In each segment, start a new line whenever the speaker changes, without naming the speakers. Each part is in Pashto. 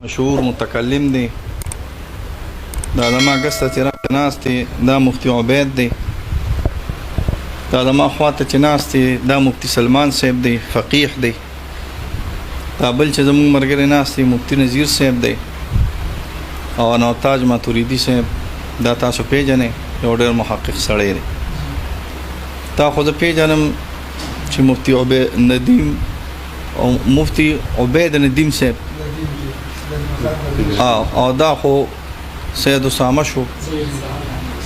مشهور متکلم دی دا زما ګسته چې راته ناست دی دا مفتي عبید دی دا زما خواته چې ناست دی دا مفتي سلمان صاحب دی فقیح دی دا بل چې زموږ ملګری ناست دی مفتي نذیر صاحب دی او نوتاج ماتوریدي صاحب دا تاسو پیژنئ یو ډېر محقق سړی دی تا خو زه پیژنم چې مفتي عبید ندیم او مفتي عبید ندیم صاحب او دا خو سید اسامه شو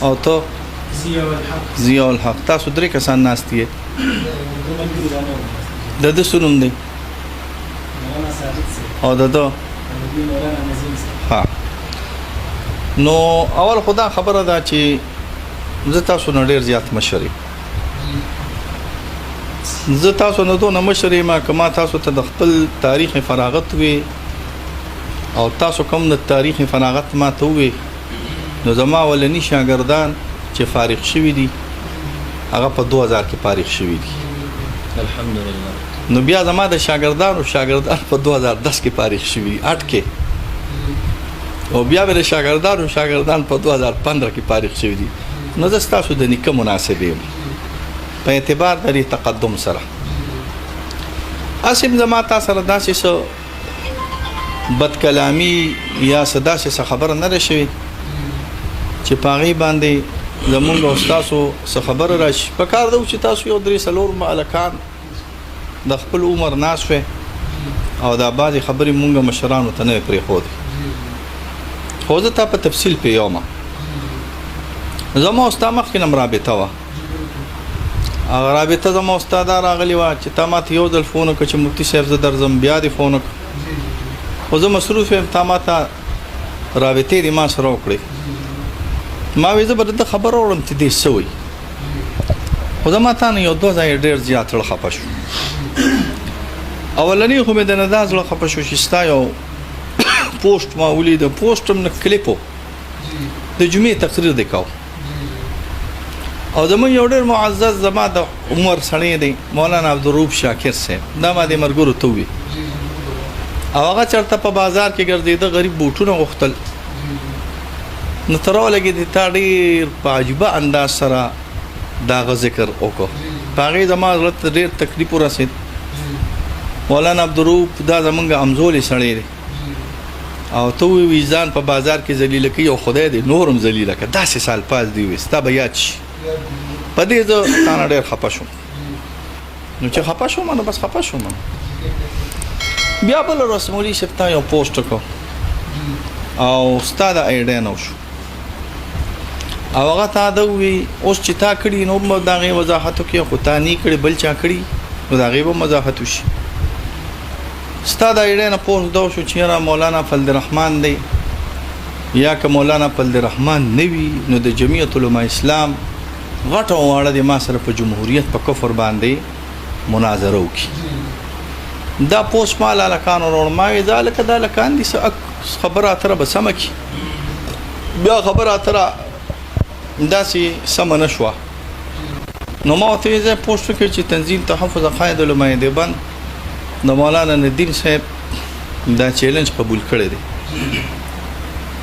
او ته ضیاء الحق تاسو درې کسان ناست یې د ده څه نوم دی او د ده ها نو اول خو دا خبره ده چې زه تاسو نه ډېر زیات مشر یم زه تاسو نه دونه مشر یم که ما تاسو ته د خپل تاریخ فراغت وي او تاسو کوم د تاریخ فراغت ما ته وي نو زما ولني شاګردان چې فارغ شوي دي هغه په 2000 کې فارغ شوي دي
الحمدلله
نو بیا زما د شاګردان په 2010 کې فارغ شوي 8 کې او بیا به د شاګردان په 2015 کې فارغ شوي دي نو زه ستاسو د نیکه مناسب یم په اعتبار د تقدم سره اسیم زما تاسو سره داسې څه بد کلامی یا صدا څه خبره نه راشي چې پاغي باندې زمونږ استادو څه خبره راشي په کار دی چې تاسو یو درې سلور مالکان د خپل عمر ناس وي او دا بعضی خبرې مونږ مشرانو ته نه پرې خو دي خو زه ته په تفصیل پیوم زما استاد مخکې نم رابطه وا هغه رابطه زما استاد راغلی و چې تا ماته یو ځل فون وکړ چې مفتي صاحب زه درځم بیا دې فون وکړ خو زه مصروف یم تا ماته رابطې دې ما سره وکړې ما وې زه به درته خبره وړم چې دې څه وایي خو زما تا نه یو دوه ځایه ډېر زیات زړه خفه شو اولنی خو مې دنه دا زړه خفه شو چې ستا یو پوسټ ما ولید پوسټ هم نه کلیپو د جمعې تقریر دی کاو او زمون یو ډېر معزز زما د عمر سړی دی مولانا عبدالروف شاکر صاحب دا ما د مرګورو ته وي او هغه چرته په بازار کې ګرځیده غریب بوټونه غوښتل نو تر ولګي د تا ډېر په عجیبه انداز سره دا ذکر وکړو په هغې زما زړه ته ډېر تکلیف ورسېد مولانا عبدالروف دا زمونږ همزولی سړی دی او ته وی ځان په بازار کې ذلیله کوي او خدای دې نور هم ذلیله کړه داسې سال پاس دی وي ستا به یاد شي په دې زه تا نه ډېر خفه شوم نو چې خفه شوم نو بس خفه شوم بیا بل ورځ مولوي صاحب ته یو پوسټ وکړو او ستا د ایډیا نه وشو او هغه تا ده ووي اوس چې تا کړي نو به د هغې وضاحت وکړي خو تا نه کړي بل چا کړي نو د هغې به وضاحت وشي ستا د ایډیا نه پوسټ دا وشو چې یاره مولانا فضل الرحمن دی یا که مولانا فضل الرحمن نه وي نو د جمعیت علماء اسلام غټه واړه د ما سره په جمهوریت په کفر باندې مناظره وکړي دا پوسټ مال الکانو روړ ما وی ذالک دا لکان دي خبره اتره به سم کی بیا خبره اتره داسې سم نه شوه نو ما ته یې پوسټ وکړ چې تنظیم تحفظ عقاید علماء دیوبند د مولانا ندیم صاحب دا چیلنج قبول کړی دی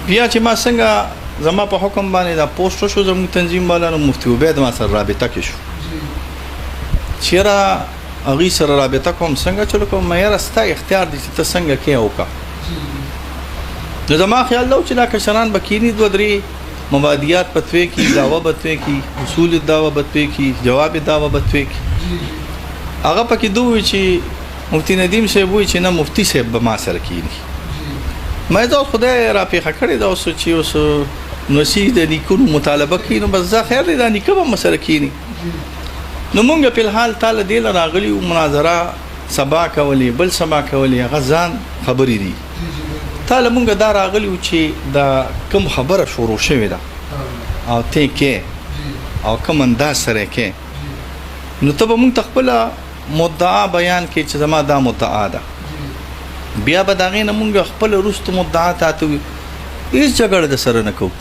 بیا چې ما څنګه زما په حکم باندې دا پوسټ شو زموږ تنظیم مولانا مفتي عبید ما سره رابطه کې شو چیرې هغې سره رابطه کوم څنګه چلو کوم مې یاره ستا اختیار دی چې ته څنګه کې وکړه نو زما خیال دا و چې دا کشران به کیني دوه درې مبادیات به توی کړي دعوه به توی کړي اصول دعوه به توی کړي جواب دعوه به توی کړي هغه پکې دوه وي چې مفتي ندیم صاحب وایي چې نه مفتي صاحب به ما سره کیني ما دا خدای را پیښه کړې دا اوس چې اوس نسی د نیکونو مطالبه کوي نو بس زه خیر دی دا نیکه به مسره کینی نو مونږ په الحال تعالی دی راغلی مناظره سبا کولی بل سبا کولی غزان خبرې دي تعالی مونږ دا راغلی چې دا کوم خبره شروع شوې ده او ته کې او کوم انداز سره کې نو ته به مونږ خپل مدعا بیان کې چې زما دا مدعا ده بیا به دا غي نه مونږ خپل رست مدعا ته هیڅ جګړه د سره نه کوو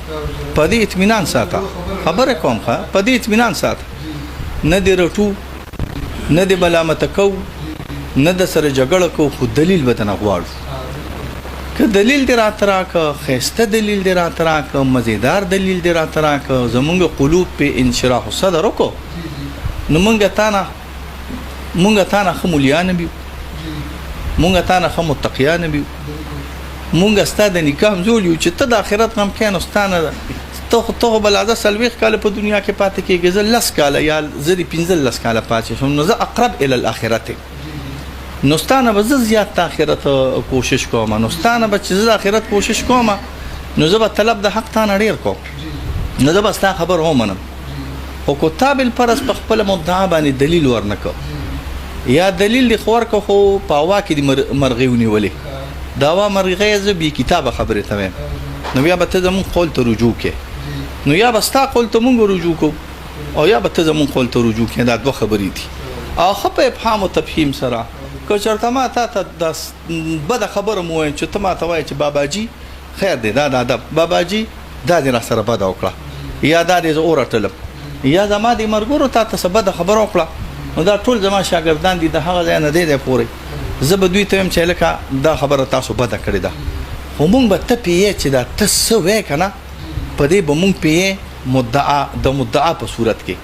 په دې اطمینان ساته خبره کوم ښه په دې اطمینان ساته نه دی رټو نه دی ملامت کو نه د سره جګړه کو خو دلیل بدنه غواړو که دلیل دی راته راکه ښایسته دلیل دی راته راکه مزیدار دلیل دی راته راکه زمونږ قلوب په انشراح الصدر وکړو نو مونږ تانه ښه مولیان بیو مونږ تانه ښه متقیان بیو مونږ ستا د نکاح همزول یو چې ته د آخرت غمکین ستانه ته به لا زه 40 کاله په دنیا کې پاتې کېږې زه 10 کاله یا زه د 15 کاله پاتې شم نو زه اقرب الی الاخرت نو ستانه به زه زیات د آخرت کوشش کوم نو ستانه به چې زه د آخرت کوشش کوم نو زه به طلب د حق تانه ډېر کوم نو زه به ستا خبر ومنم خو کتاب الفرض په خپله مدعا باندې دلیل ورنکو یا دلیل د خور کو خو په هوا کې د مرغۍ ونیولې د هوا مرغۍ زه بې کتابه خبرې ته وایم نو بیا به ته زمونږ قول ته رجوع کې نو یا به ستا قول ته مونږ رجوع کو او یا به ته زمونږ قول ته رجوع کې دا دوه خبرې دي او ښه په ابهام او تفهیم سره که چېرته ما تا ته دا بده خبره مو ووایم چې ته ما ته وایې چې باباجي خیر دی دا د ادب باباجي دا دې را سره بده وکړه یا دا دې زه ورټلم یا زما د ملګرو تا ته څه بده خبره وکړه نو دا ټول زما شاګردان دي د هغه ځای نه دی پورې زه به دوی ته وایم چې لکه دا خبره تاسو بده کړې ده خو مونږ به ته پیې چې دا ته څه وایې که نه په دې به مونږ پیې د مدعا په صورت کې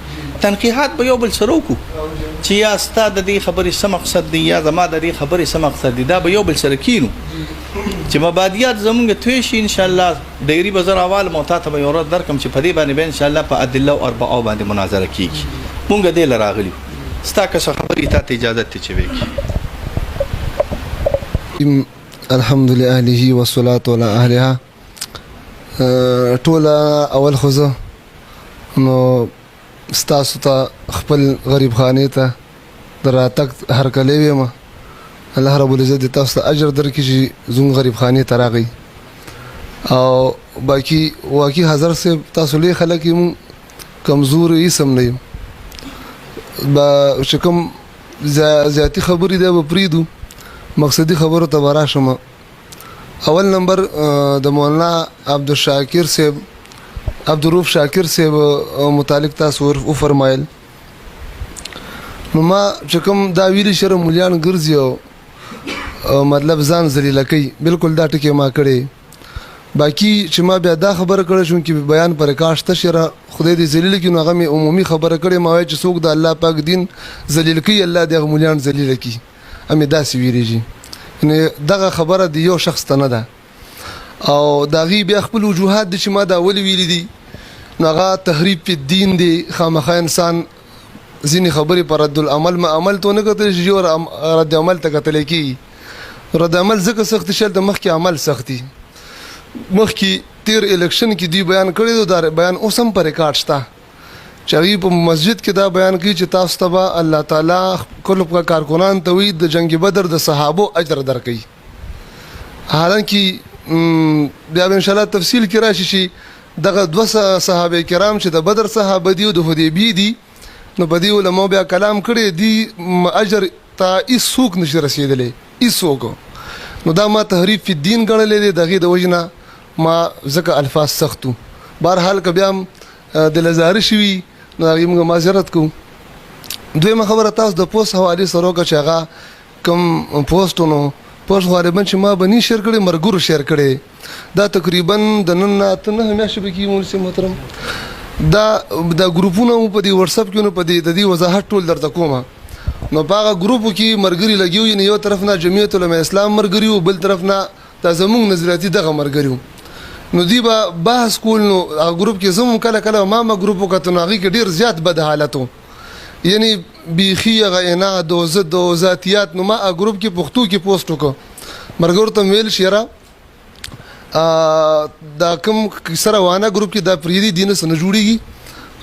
تنقیحات به یو بل سره وکړو چې یا ستا د دې خبرې څه مقصد دی یا زما د دې خبرې څه مقصد دی دا به یو بل سره کینو چې مبادیات زمونږ توی شي انشاءالله ډیري به زه راوالم او تا ته به یو ورځ درکړم چې په دې باندې به انشاءالله په ادله او اربعو باندې مناظره کېږي مونږ دې له راغلي ستا که څه خبرې تا ته اجازت دی چې وکړي
الحمد لله والصلاة على أهلها ټول اول خو زه نو ستاسو ته خپل غریب خانې ته د راتګ هرکلی ویم الله رب العزت دې تاسو ته اجر درکړي چې زموږ غریب خانې ته راغی او باقي واقعي حضرت صاحب تاسو لوی خلک یو کمزور اسم نه یم چې کوم زیاتی خبرې ده به پرېږدو مقصدي خبرو ته به راشم اول نمبر د مولانا عبدالشاکر صاحب عبدالروف شاکر صاحب متعلق تاسو وفرمایل نو ما چې کوم دا ویلي شره مولیان ګرځي او مطلب ځان ذلیله کوي بالکل دا ټکي ما کړی باقي چې ما بیا دا خبره کړې شوم چې بیان پر کاشته شره خدای دې ذلیل کړي نو هغه مې عمومي خبره کړې ما وایي چې څوک د الله پاک دین ذلیل کوي الله دې مولیان ذلیل کوي امې داسې ویریږي یعنی دغه خبره د یو شخص ته نه ده او دا غي بیا خپل وجوهات د چې ما دا ولې ویلي دي نو هغه تحریف په دین دی خامخا انسان ځینې خبرې پر رد العمل ما عمل ته نه کتل شي او رد عمل ته کتل کی رد عمل ځکه سخت شل د مخکې عمل سختي مخکې تیر الیکشن کې دی بیان کړی دا بیان اوسم پر ریکارډ شته چې په مسجد کې دا بیان کوي چې تاسو ته الله تعالی کله کارکونان ته وي د جنگ بدر د صحابو اجر درکړي حالانکه بیا ان شاء الله تفصیل کې راشي شي دغه دوه صحابه کرام چې د بدر صحابه دي او د حدیبی دي نو په دې علماء بیا کلام کړي دي اجر ته هیڅوک نشي رسیدلی هیڅوک نو دا ما تحریف فی الدین ګڼلې دي دغه د وجنه ما ځکه الفاظ سختو بهرحال که بیا د لزار شوي نو هغه موږ معذرت کوو دویمه خبره تاسو د پوسټ حواله سره وکړه چې هغه کوم پوسټونو پوسټ غالبا چې ما بني شیر کړي مرګور شیر کړي دا تقریبا د نن نه همیشه به کې مولسي محترم دا ګروپونه په دې واتس اپ کې نو په دې د دې وضاحت ټول درته کومه نو په هغه ګروپ کې مرګري لګیو یو طرف نه جمعیت العلماء اسلام مرګري او بل طرف نه تاسمون نظریاتي دغه مرګري نو دی به بحث کول نو هغه ګروپ کې زموږ کله کله ما ګروپ وکړو نو هغه کې ډیر زیات بد حالتو یعنی بیخي غینا د ذاتیات نو ما ګروپ کې پښتو کې پوسټ وکړ مرګور ته ویل شيرا دا کوم سره وانه ګروپ کې دا پریدي دین سره جوړیږي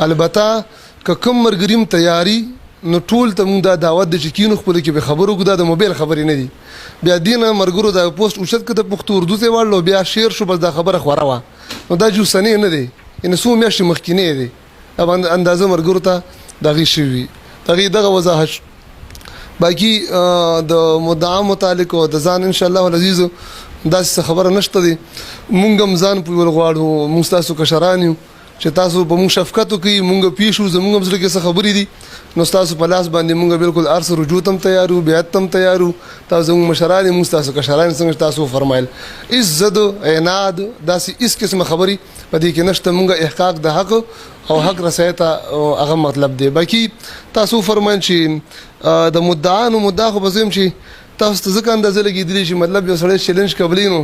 البته کوم مرګریم تیاری نو ټول ته موږ دا دعوت د چکینو خپل کې به خبرو کو د موبایل خبرې نه دي بیا دینه مرګرو دا پوسټ اوشت کده پښتو اردو ته وړلو بیا شیر شو بس دا خبره خورا وا نو دا جو سنې نه دي ان سو میاشتې مخکینه دي اب اندازه مرګرو ته دغه شوی دغه وضاحت باقي د مدعا متعلق او د ځان ان شاء الله العزيز دا خبره نشته دي مونږ هم ځان په ور غواړو موږ تاسو کشرانیو چې تاسو په موږ شفقت وکړئ موږ پیښو زموږ هم زړه کې څه خبرې دي نو تاسو په لاس باندې موږ بالکل ارس رجوع تم تیارو بیعت تم تیارو تاسو زموږ مشران موږ تاسو کشران څنګه تاسو فرمایل عزت عناد داسې هیڅ قسم خبرې په دې کې نشته موږ احقاق د حق او حق رسایت هغه مطلب دی باقي تاسو فرمایل چې د مدعا خو بزم چې تاسو ته ځکه اندازه لګېدلی چې مطلب یو سړی چیلنج کولی نو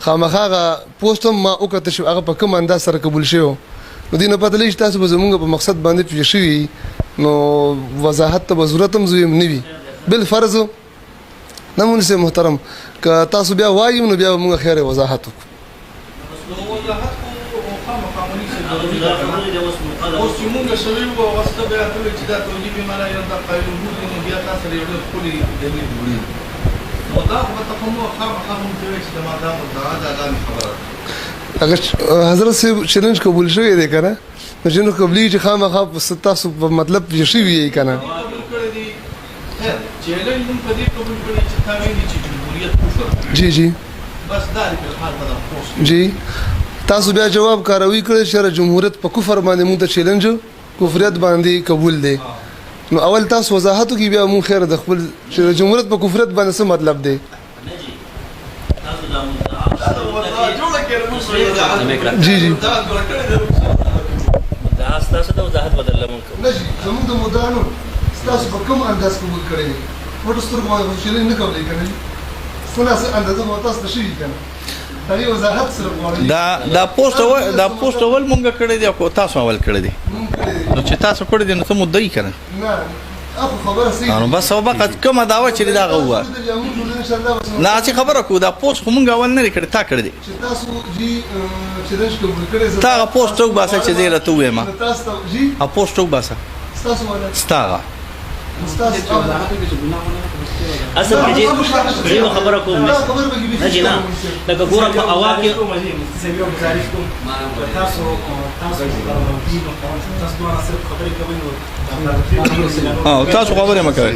خامخا هغه پوسټ هم ما وکړه چې هغه په کوم انداز سره قبول شوی نو دې نه پته لګي چې تاسو به زموږ په مقصد باندې پوه شوي نو وضاحت ته به ضرورت هم زویم نه وي بالفرض نه مونږ محترم که تاسو بیا وایو نو بیا موږ خیر وضاحت وکړو
اوس چې مونږ شوي وو واسطه بیا ټول چې دا توجیه به معنی یو د قایل وو نو بیا تاسو لري یو کلی دلیل وړي نو دا په تفهمو خامخا مونږ ته چې د ماده دا خبره
اگر حضرت صاحب چیلنج قبول شوی دی کنه نو چې نو قبلي چې خامخا تاسو په مطلب پوه شوي یې کنه
چیلنج مونږ په دې قبول کړی چې تا ویلي چې جمهوریت کفر
جی جی
بس دا په حال په پوسټ
جی تاسو بیا جواب کاروي کړی چې جمهوریت په کفر باندې موږ ته چیلنج کفریت باندې قبول دی نو اول تاسو وضاحت کوي بیا مون خیر د خپل چې جمهوریت په کفریت باندې څه مطلب دی جی جی
دا تاسو ته وضاحت بدل لمون
نه جی زموږ د مدانو تاسو په کوم انداز قبول کړی وټو سترګو باندې چیلنج نه کوي کنه څنګه اندازه مو تاسو شي کنه
دا پوسټ اول مونږ کړی دی او تاسو اول کړی دی نو چې تاسو کړی دی نو ته مدعي کنه
نه اخو خبره سي
نو بس او وخت کومه داوا چې دا غوا نه چې خبره کو دا پوسټ مونږ اول نه کړی تا کړی دی
چې تاسو جی چیلنج قبول کړی
تا پوسټ او باسه چې زیره ته وایم
تاسو جی
ا پوسټ او باسه
تاسو ولا
ستاره
اصل کې دې خبره کوم نه جی نه لکه ګوره په اوا کې
تاسو خبره مکوئ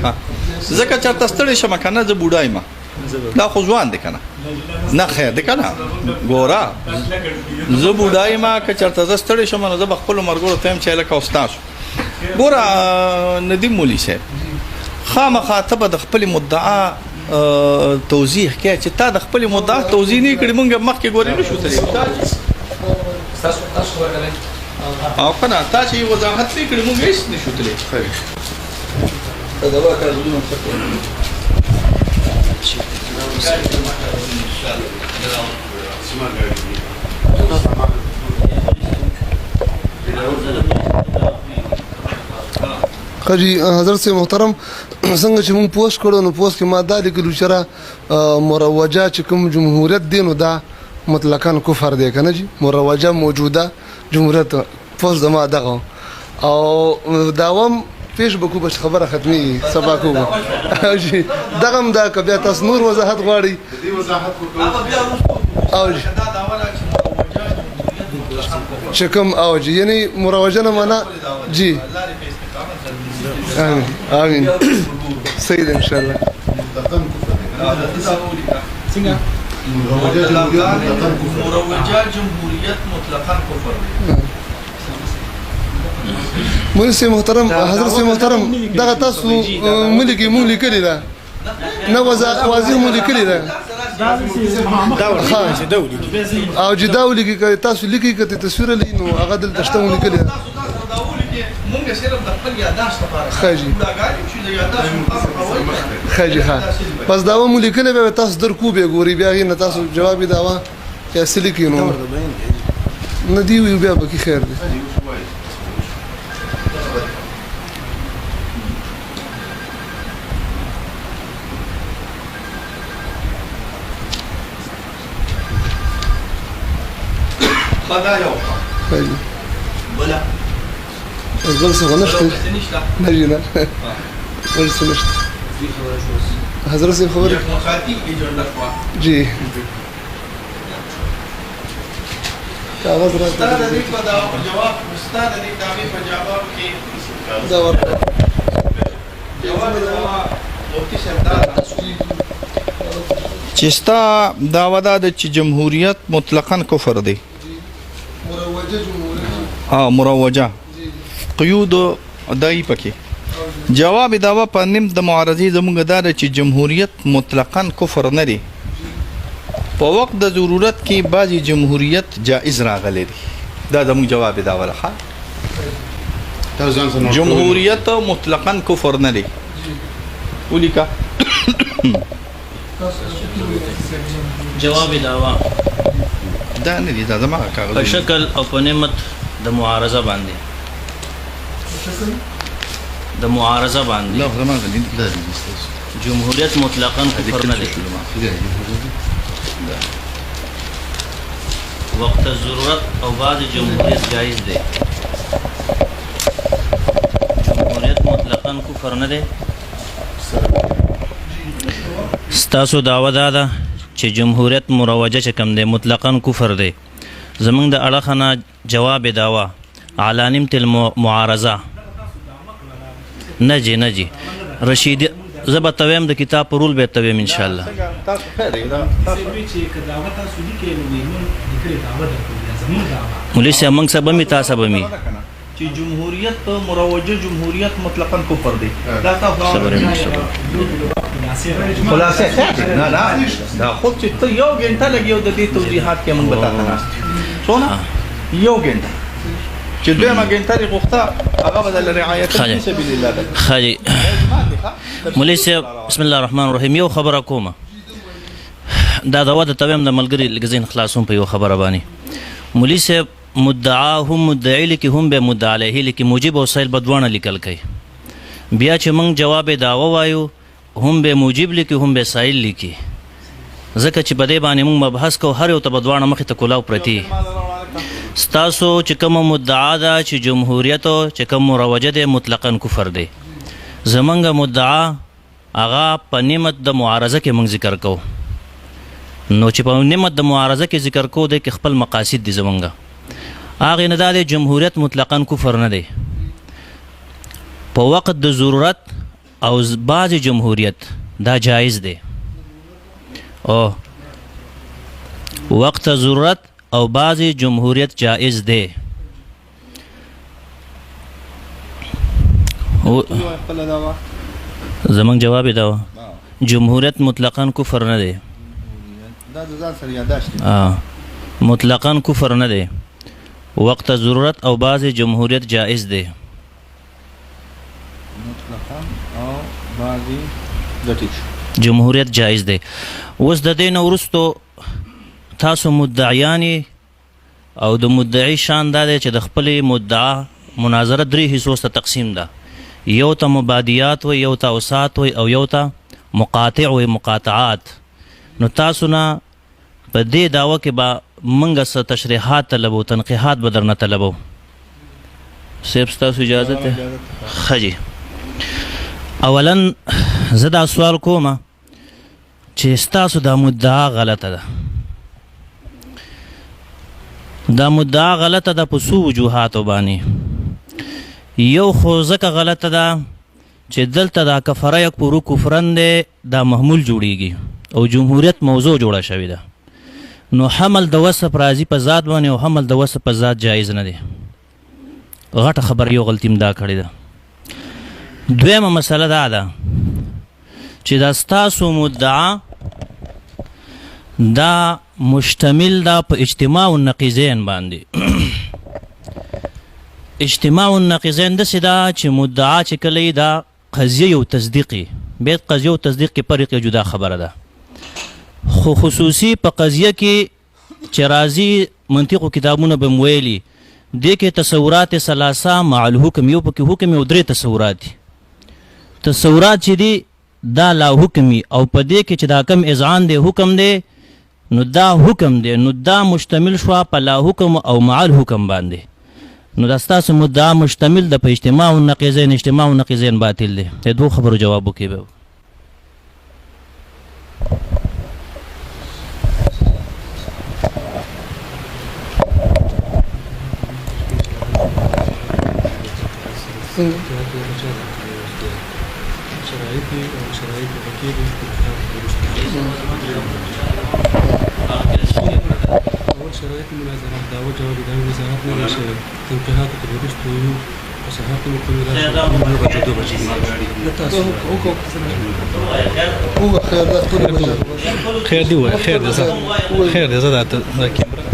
ځکه چې تاسو ستړي شمه کنه زه بوډای ما دا خو ځوان دی کنه نه خیر دی کنه ګوره زه بوډای ما که چرته زه ستړي شم نو زه خپل مرګورو تم چې لکه استاد ګوره ندیم مولوی صاحب خامخاطبه د خپل مدعا توضیح کې چې تا د خپل مدعا توضیح نه کړی مونږ مخکې ګورې نشو ترې تاسو ورغلئ او کنه تاسو یې وضاحت نه کړی مونږ هیڅ نشو ترې خیر دا دا کارونه
خجی حضرت سے محترم څنګه چې مونږ پوسټ کړو نو پوسټ کې ما دا لیکلو چې مروجه چې کوم جمهوریت دی نو دا مطلقاً کفر دی کنه جی مروجه موجوده جمهوریت پوسټ زما دغه او داوم فیسبوک په خبره ختمي سبا کو جی دغه دا کبه تاسو نور وضاحت غواړي
دې وضاحت کو
او جی شکم او جی یعنی مروجه نه معنا جی آمين آمين سيد إن شاء الله
مروجة جمهورية مطلقا كفر
مولوي محترم حضرت محترم دغه تاسو ملکی مونږ لیکلی دا نه واضح مونږ لیکلی دا او جداولي کې تاسو لیکي کته تصویر لینو هغه دلته شته مونږ لیکلی دا
مونږ صرف د خپل یاداشت لپاره
خاجي
چې د یاداشت
خاجي ها پس دا مو لیکل به تاسو درکو به ګوري بیا نه تاسو جواب داوا یا سلیکي نو ندی وی بیا به خیر دی
خدای یو
خاجي
بلا
بل څه ونشته نه جنا بل څه نشته حضرت سے خبر جی کاغذ را
استاد دې په جواب استاد دې دعوی په جواب کې
دا ورته
جواب مفتي صاحب چې ستا دا ودا د جمهوریت مطلقاً کفر دی
مروجه جمهوریت
مروجه قیود دای پکې جواب داوا په نیم د معارضې زموږ دار چې جمهوریت مطلقاً کفر نه دی په وخت د ضرورت کې بعضی جمهوریت جائز راغلی دی دا زموږ جواب داوا لخوا جمهوریت مطلقاً کفر نه دی ولیکا
جواب داوا
دا نه دی دا زما کاغذ
په شکل او په نعمت د معارضه باندې
لا زما غلی دا
جمهوریت مطلقاً کفر نه دی وقت ضرورت او بعد جمهوریت جائز دی جمهوریت مطلقاً کفر نه دی ستاسو دعوه ده چې جمهوریت مروجه چې کم دی مطلقاً کفر دی زمونږ د اړخ نه جواب دعوه علی نمت المعارضه نه جی رشید زه به تویم د کتاب په رول به تویم ان شاء الله مولوی صاحب موږ سبا می تاسو به می
چې جمهوریت مروجه جمهوریت مطلقاً کفر دی دا تاسو خلاصه نه دا خود چې ته یو غنټه لګیو د دې توضیحات کې موږ بتاته نه څونه یو غنټه چې دویمه غنټه لري غوښته هغه بدل رعایت فی سبیل الله
خاجي مولوی صاحب بسم الله الرحمن الرحیم یو خبره کومه دا د واد تویم د ملګری لګزین خلاصون په یو خبره باندې مولوی صاحب مدعا هم مدعی لیکي هم به مدعا علیه لیکي موجب او سائل بدوانه لیکل کوي بیا چې موږ جواب داوا وایو هم به موجب لیکي هم به سائل لیکي ځکه چې په دې باندې موږ مبحث کو هر یو ته بدوانه مخې ته کولاو پرتی ستاسو چې کوم مدعا ده چې جمهوریت چې کوم مروجه ده مطلقاً کفر دی زمونږ مدعا هغه په نعمت د معارضه کې موږ ذکر کوو نو چې په نعمت د معارضه کې ذکر کوو د خپل مقاصد دي زمونږ هغه نه د جمهوریت مطلقاً کفر نه دی په وخت د ضرورت او بعض جمهوریت دا جایز دی او وقت ضرورت او بعض جمهوریت جائز دی زمونږ جواب داوا جمهوریت مطلقاً کفر نه دی مطلقاً کفر نه دی وقت ضرورت او بعض جمهوریت جائز دی جمهوریت جائز دی اوس د دې نه وروستو تاسو مدعیانی او د مدعی شان دا دی چې د خپل مدعا مناظره درې حصو ته تقسیم ده یو ته مبادیات وي یو ته اوسات وي او یو ته مقاطع وي مقاطعات نو تاسو نه په دې دعوه کې به موږ څه تشریحات طلبو تنقیحات به درنه طلبو صاحب ستاسو اجازه ده ښه جي اولا زه دا سوال کوم چې ستاسو دا مدعا غلطه ده دا مدعا غلطه ده په څو وجوهاتو باندې یو خو ځکه غلطه ده چې دلته دا کفره یکفروا کفرن دی دا محمول جوړیږي او جمهوریت موضوع جوړه شوې ده نو حمل د وصف راځي په ذات باندې او حمل د وصف په ذات جایز نه دی غټه خبر یو غلطی مدا کړې ده دویمه مسله دا ده چې دا ستاسو مدعا دا مشتمل دا په اجتماع النقیضین باندې اجتماع النقیضین داسې ده چې مدعا چې کله دا قضیه یو تصدیقي بیا قضیه او تصدیق کې فرق یو جدا خبره ده خو خصوصي په قضیه کې چې راځي منطقو کتابونه به مویلي دې کې تصورات ثلاثه مع الحکم یو پکې حکم یو درې تصورات دي تصورات چې دي دا لا حکمي او په دې کې چې دا کم اذعان دی حکم دی نو دا حکم دی نو دا مشتمل شو په لا حکم او مع الحکم باندې نو دا ستاسو مدعا مشتمل د په اجتماع النقیضین باطل دی د دوه خبرو جواب وکړي به
نهایت مناظرات دعوه جواب ادامه وزارت نه شوی انتهاء تدریس تو وصحات مكملات
هو خير ده كل بشر
خیر دی وای خیر دی زه خیر دی زه دا کیمرا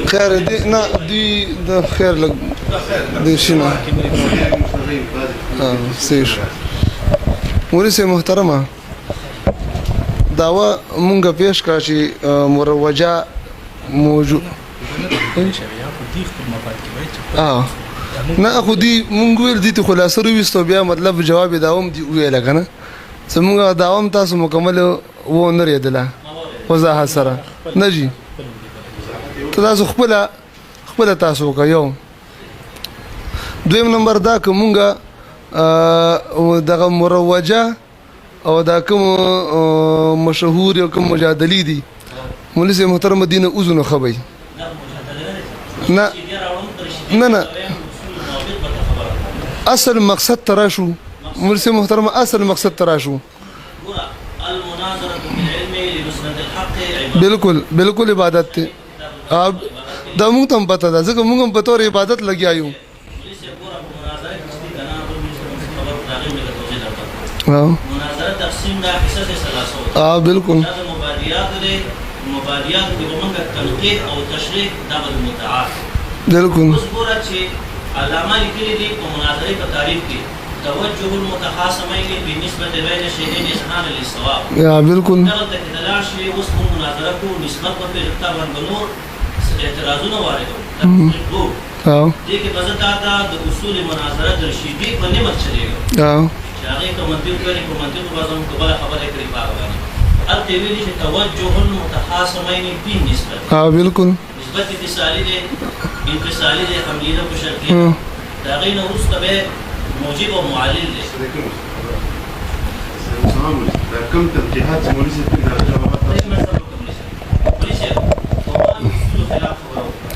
خير دي نا دي ده خير لك دي شنو سيش ولسه محترمه دعوه مونږه پیش کړه چې مروجه موجود نه خو دي مونږ ویل دي ته خلاصه ورويستو بیا مطلب جواب داوم دی ویل کنه زمونږ داوم تاسو مکمل و نه ریدله وضاحت سره نه جی تاسو خپل تاسو کوي دویم نمبر دا کومه دغه مروجه او دا کوم مشهور او کوم مجادلی دي مولوی محترم دینه اوزونه خبي نه اصل مقصد تراشو مولوی محترم اصل مقصد تراشو بالکل عبادت دا موږ ته پته ده ځکه موږ هم په تور عبادت لګیایو
مناظره تقسیم دا حصہ سے ثلاثه
بالکل
مبادیات کې موږ تنقیح او تشریح دا مدعا
بالکل
اوس ګوره چې علامه لیکلي دي په مناظره په تعریف کې توجه المتخاصمين بالنسبه بين شيئين اذهان للصواب
یا بالکل
دا د کتلار شی اوس موږ مناظره کو نسبت په طبعا بنور اعتراضونه وارد دي کې بزتا د اصول مناظره د شیبي په نعمت چلیږي هغه کومنتي کوي کومنتي په بازم قبل خبره کوي باغ التویل چې توجه المتخاصمين بالنسبه
بالکل
نسبت اتصالي دي انفصالي دي حمليه او شرطيه دا غینه ورسته به موجب او معلل دي
كم تنقيحات مولسه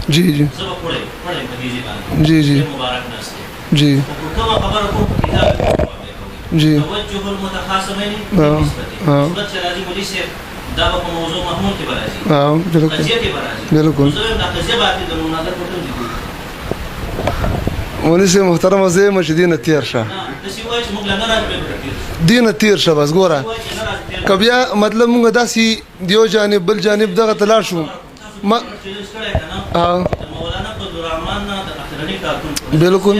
جی جی جی جی جی جی
توجه المتخاصمين بالنسبه لازم وليس دا په موضوع محمود کې برازي
بالکل
قضيه کې برازي
بالکل
زه دا قضيه باندې د مناظره په توګه
ولسه محترم زه مشدینه تیر شه
د سی وایي موږ لا نه راځو
دینه تیر شه بس ګوره کبیا مطلب موږ داسي دیو جانب بل جانب دغه تلار شو ما
مولانا قدرالرحمن د اخرنی کارکون
بالکل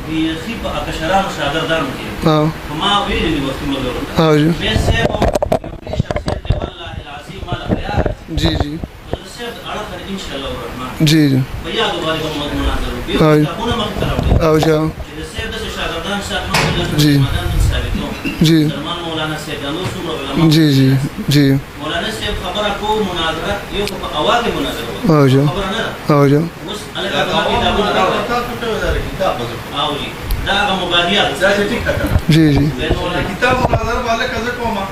بيخي په کشرانو شاګردانو کې ما ویلي دي وخت مګورو
جی
مې سه یو شخصیت دی والله العظیم مال خیار
جی جی
سه اړه ان شاء الله الرحمن
جی جی
بیا دوباره کوم مناظره به تاسو مختلف
او جا
سه د شاګردان سره
جی جی
سلمان مولانا سید انو څومره علماء
جی جی جی
مولانا سید خبره کو مناظره یو په اواز مناظره
او جا او جا
اوس الګا او جی دا مبادیات
جی جی
كتاب مناظره بالك كذا كوما